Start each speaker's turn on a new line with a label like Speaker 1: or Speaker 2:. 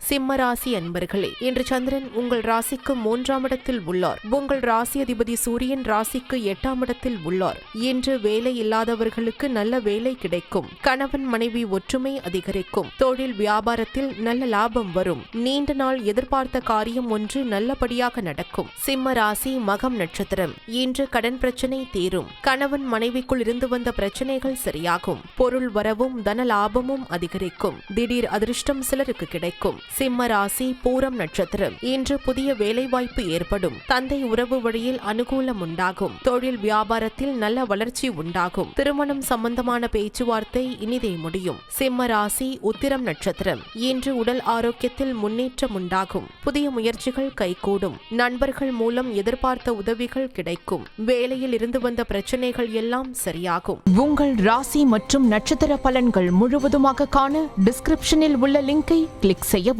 Speaker 1: சிம்ம ராசி அன்பர்களே, இன்று சந்திரன் உங்கள் ராசிக்கு 3ஆம் இடத்தில் உள்ளார். உங்கள் ராசி அதிபதி சூரியன் ராசிக்கு 8ஆம் இடத்தில் உள்ளார். இன்று வேலை இல்லாதவர்களுக்கு நல்ல வேலை கிடைக்கும். கணவன் மனைவி ஒற்றுமை அதிகரிக்கும். தொழில் வியாபாரத்தில் நல்ல லாபம் வரும். நீண்ட நாள் எதிர்பார்த்த காரியம் ஒன்று நல்லபடியாக நடக்கும். சிம்ம ராசி மகம் நட்சத்திரம். இன்று கடன் பிரச்சனை தீரும். கணவன் மனைவிக்குள் இருந்து வந்த பிரச்சனைகள் சரியாகும். பொருள் வரவும் தன லாபமும் அதிகரிக்கும். திடீர் அதிர்ஷ்டம் சிலருக்கு கிடைக்கும். சிம்ம ராசி பூரம் நட்சத்திரம். இன்று புதிய வேலைவாய்ப்பு ஏற்படும். தந்தை உறவு வழியில் அனுகூலம் உண்டாகும். தொழில் வியாபாரத்தில் நல்ல வளர்ச்சி உண்டாகும். திருமணம் சம்பந்தமான பேச்சுவார்த்தை இனிதே முடியும். சிம்ம ராசி உத்திரம் நட்சத்திரம். இன்று உடல் ஆரோக்கியத்தில் முன்னேற்றம் உண்டாகும். புதிய முயற்சிகள் கைகூடும். நண்பர்கள் மூலம் எதிர்பார்த்த உதவிகள் கிடைக்கும். வேலையில் இருந்து வந்த பிரச்சனைகள் எல்லாம் சரியாகும்.
Speaker 2: உங்கள் ராசி மற்றும் நட்சத்திர பலன்கள் முழுவதுமாக காண டிஸ்கிரிப்ஷனில் உள்ள லிங்கை கிளிக் செய்யவும்.